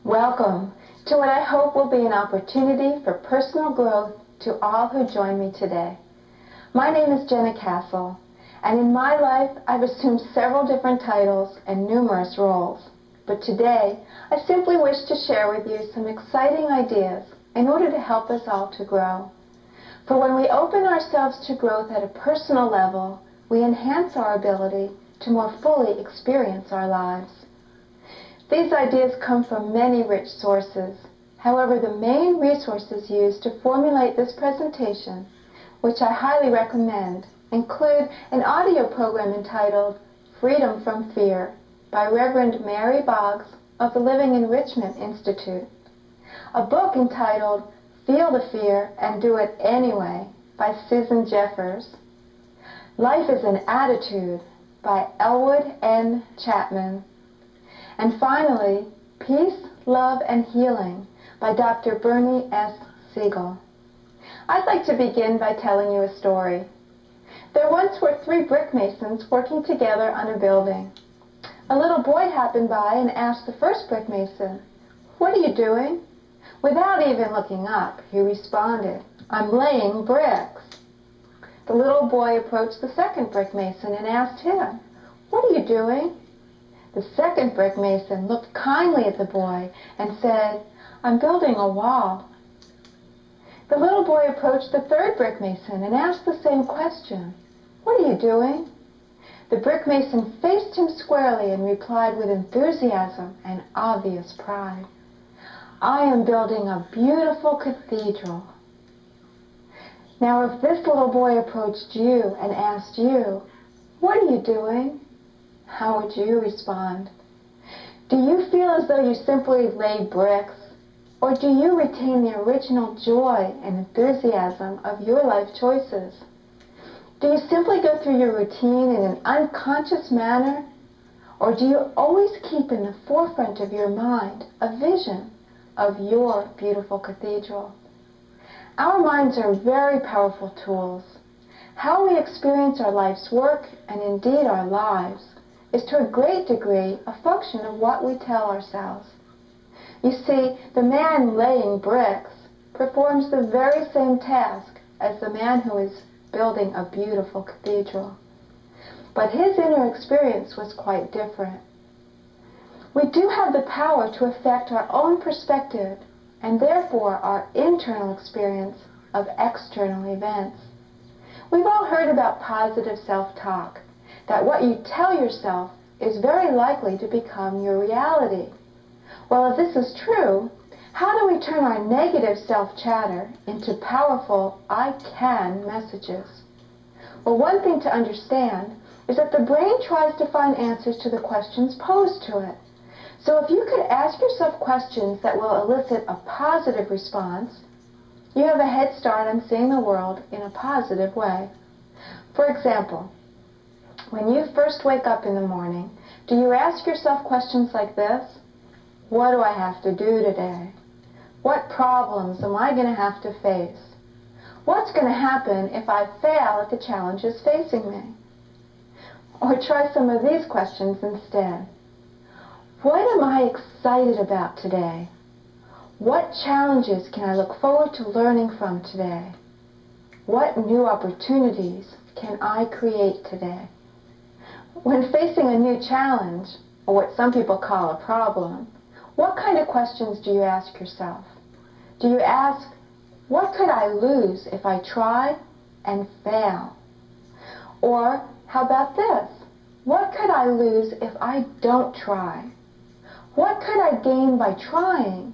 Welcome to what I hope will be an opportunity for personal growth to all who join me today. My name is Jenna Castle, and in my life I've assumed several different titles and numerous roles. But today I simply wish to share with you some exciting ideas in order to help us all to grow. For when we open ourselves to growth at a personal level, we enhance our ability to more fully experience our lives. These ideas come from many rich sources. However, the main resources used to formulate this presentation, which I highly recommend, include an audio program entitled Freedom from Fear by Reverend Mary Boggs of the Living Enrichment Institute, a book entitled Feel the Fear and Do It Anyway by Susan Jeffers, Life is an Attitude by Elwood N. Chapman, and finally, Peace, Love, and Healing by Dr. Bernie S. Siegel. I'd like to begin by telling you a story. There once were 3 brick masons working together on a building. A little boy happened by and asked the first brick mason, "What are you doing?" Without even looking up, he responded, "I'm laying bricks." The little boy approached the second brick mason and asked him, "What are you doing?" The second brick mason looked kindly at the boy and said, "I'm building a wall." The little boy approached the third brick mason and asked the same question, "What are you doing?" The brick mason faced him squarely and replied with enthusiasm and obvious pride, "I am building a beautiful cathedral." Now, if this little boy approached you and asked you, "What are you doing?" how would you respond? Do you feel as though you simply lay bricks, or do you retain the original joy and enthusiasm of your life choices? Do you simply go through your routine in an unconscious manner, or do you always keep in the forefront of your mind a vision of your beautiful cathedral? Our minds are very powerful tools. How we experience our life's work, and indeed our lives, is to a great degree a function of what we tell ourselves. You see, the man laying bricks performs the very same task as the man who is building a beautiful cathedral. But his inner experience was quite different. We do have the power to affect our own perspective and therefore our internal experience of external events. We've all heard about positive self-talk, that what you tell yourself is very likely to become your reality. Well, if this is true, how do we turn our negative self-chatter into powerful I can messages? Well, one thing to understand is that the brain tries to find answers to the questions posed to it. So if you could ask yourself questions that will elicit a positive response, you have a head start on seeing the world in a positive way. For example, when you first wake up in the morning, do you ask yourself questions like this? What do I have to do today? What problems am I going to have to face? What's going to happen if I fail at the challenges facing me? Or try some of these questions instead. What am I excited about today? What challenges can I look forward to learning from today? What new opportunities can I create today? When facing a new challenge, or what some people call a problem, what kind of questions do you ask yourself? Do you ask, what could I lose if I try and fail? Or, how about this? What could I lose if I don't try? What could I gain by trying,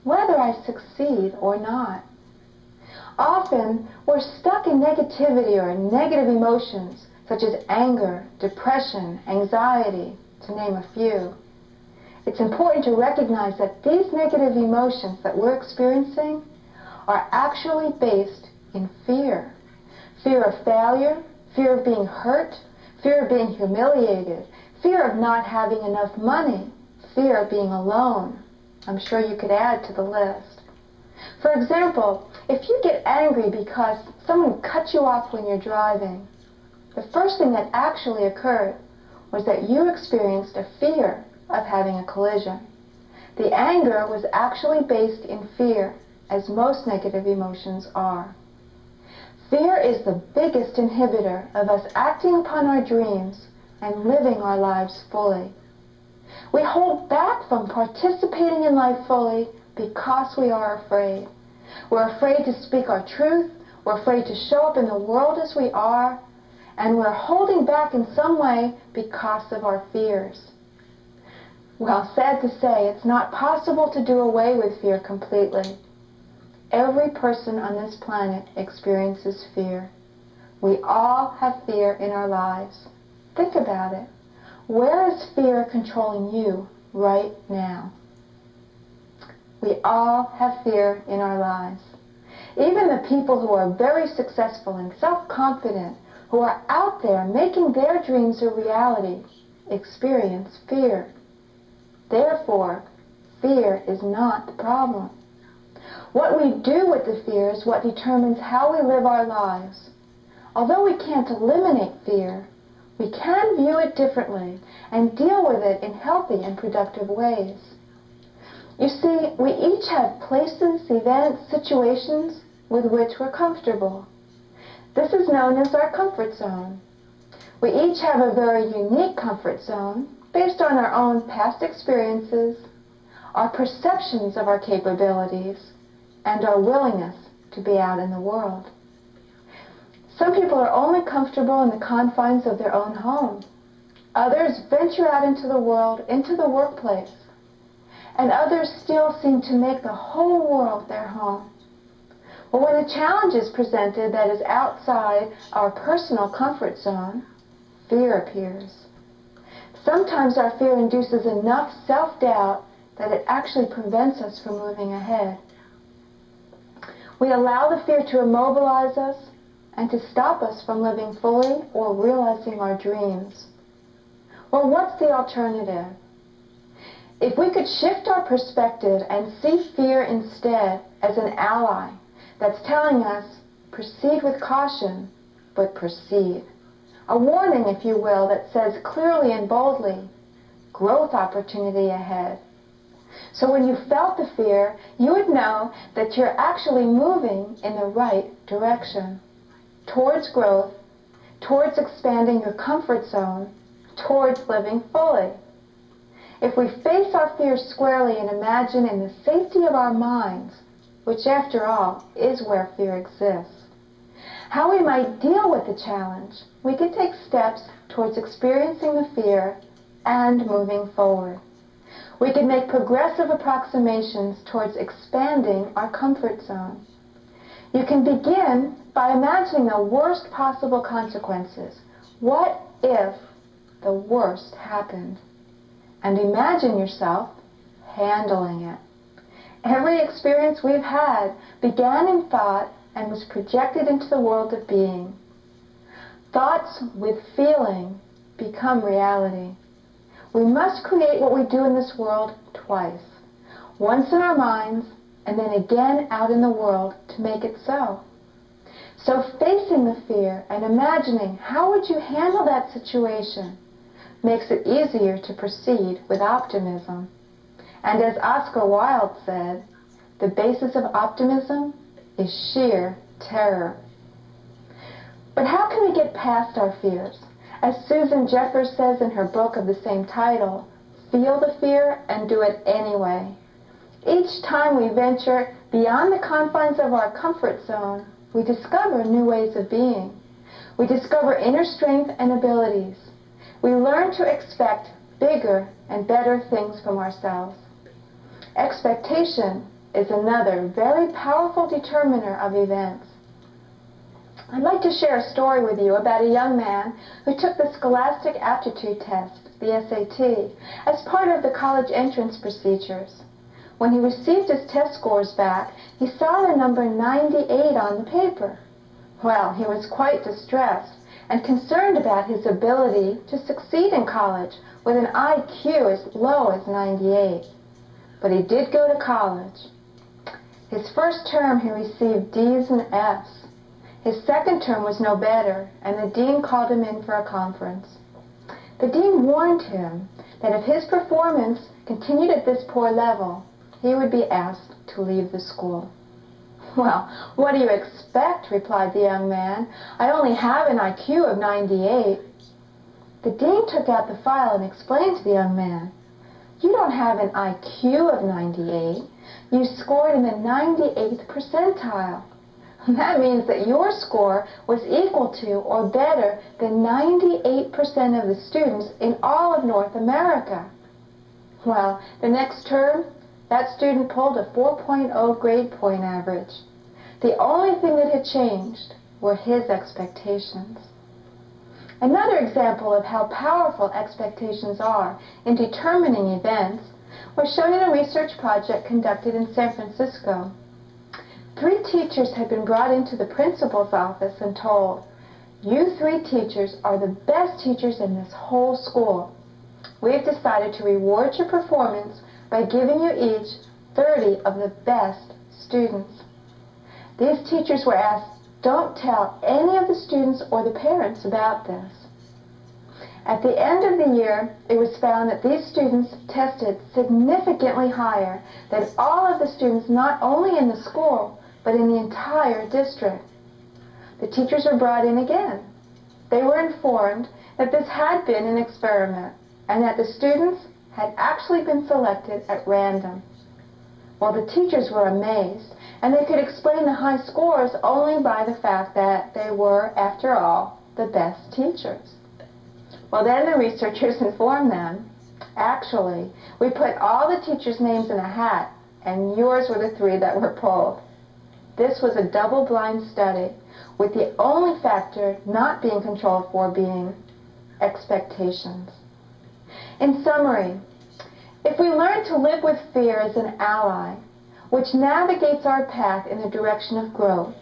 whether I succeed or not? Often, we're stuck in negativity or negative emotions, such as anger, depression, anxiety, to name a few. It's important to recognize that these negative emotions that we're experiencing are actually based in fear. Fear of failure, fear of being hurt, fear of being humiliated, fear of not having enough money, fear of being alone. I'm sure you could add to the list. For example, if you get angry because someone cut you off when you're driving, the first thing that actually occurred was that you experienced a fear of having a collision. The anger was actually based in fear, as most negative emotions are. Fear is the biggest inhibitor of us acting upon our dreams and living our lives fully. We hold back from participating in life fully because we are afraid. We're afraid to speak our truth, we're afraid to show up in the world as we are, and we're holding back in some way because of our fears. Well, sad to say, it's not possible to do away with fear completely. Every person on this planet experiences fear. We all have fear in our lives. Think about it. Where is fear controlling you right now? We all have fear in our lives. Even the people who are very successful and self-confident, who are out there making their dreams a reality, experience fear. Therefore, fear is not the problem. What we do with the fear is what determines how we live our lives. Although we can't eliminate fear, we can view it differently and deal with it in healthy and productive ways. You see, we each have places, events, situations with which we're comfortable. This is known as our comfort zone. We each have a very unique comfort zone based on our own past experiences, our perceptions of our capabilities, and our willingness to be out in the world. Some people are only comfortable in the confines of their own home. Others venture out into the world, into the workplace. And others still seem to make the whole world their home. But when a challenge is presented that is outside our personal comfort zone, fear appears. Sometimes our fear induces enough self-doubt that it actually prevents us from moving ahead. We allow the fear to immobilize us and to stop us from living fully or realizing our dreams. Well, what's the alternative? If we could shift our perspective and see fear instead as an ally that's telling us, proceed with caution, but proceed. A warning, if you will, that says clearly and boldly, growth opportunity ahead. So when you felt the fear, you would know that you're actually moving in the right direction, towards growth, towards expanding your comfort zone, towards living fully. If we face our fears squarely and imagine in the safety of our minds, which after all is where fear exists, how we might deal with the challenge, we could take steps towards experiencing the fear and moving forward. We could make progressive approximations towards expanding our comfort zone. You can begin by imagining the worst possible consequences. What if the worst happened? And imagine yourself handling it. Every experience we've had began in thought and was projected into the world of being. Thoughts with feeling become reality. We must create what we do in this world twice. Once in our minds, and then again out in the world to make it so. So facing the fear and imagining how would you handle that situation makes it easier to proceed with optimism. And as Oscar Wilde said, the basis of optimism is sheer terror. But how can we get past our fears? As Susan Jeffers says in her book of the same title, feel the fear and do it anyway. Each time we venture beyond the confines of our comfort zone, we discover new ways of being. We discover inner strength and abilities. We learn to expect bigger and better things from ourselves. Expectation is another very powerful determiner of events. I'd like to share a story with you about a young man who took the Scholastic Aptitude Test, the SAT, as part of the college entrance procedures. When he received his test scores back, he saw the number 98 on the paper. Well, he was quite distressed and concerned about his ability to succeed in college with an IQ as low as 98. But he did go to college. His first term he received D's and F's. His second term was no better, and the dean called him in for a conference. The dean warned him that if his performance continued at this poor level, he would be asked to leave the school. "Well, what do you expect?" replied the young man. "I only have an IQ of 98. The dean took out the file and explained to the young man, "You don't have an IQ of 98. You scored in the 98th percentile. That means that your score was equal to or better than 98% of the students in all of North America." Well, the next term, that student pulled a 4.0 grade point average. The only thing that had changed were his expectations. Another example of how powerful expectations are in determining events was shown in a research project conducted in San Francisco. 3 teachers had been brought into the principal's office and told, "You 3 teachers are the best teachers in this whole school. We've decided to reward your performance by giving you each 30 of the best students." These teachers were asked, "Don't tell any of the students or the parents about this." At the end of the year, it was found that these students tested significantly higher than all of the students not only in the school, but in the entire district. The teachers were brought in again. They were informed that this had been an experiment and that the students had actually been selected at random. Well, the teachers were amazed, and they could explain the high scores only by the fact that they were, after all, the best teachers. Well, then the researchers informed them, "Actually, we put all the teachers' names in a hat, and yours were the 3 that were pulled." This was a double-blind study, with the only factor not being controlled for being expectations. In summary, if we learn to live with fear as an ally, which navigates our path in the direction of growth,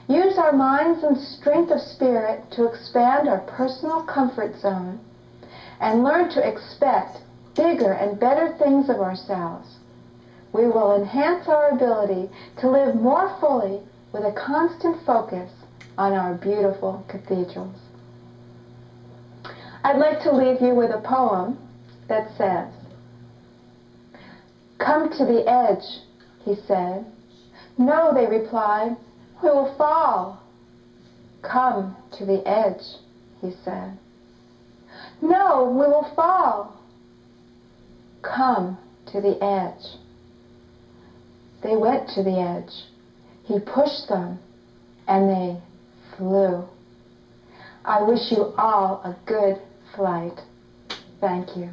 use our minds and strength of spirit to expand our personal comfort zone, and learn to expect bigger and better things of ourselves, we will enhance our ability to live more fully with a constant focus on our beautiful cathedrals. I'd like to leave you with a poem that says, "Come to the edge," he said. "No," they replied, "we will fall." "Come to the edge," he said. "No, we will fall." "Come to the edge." They went to the edge. He pushed them, and they flew. I wish you all a good flight. Thank you.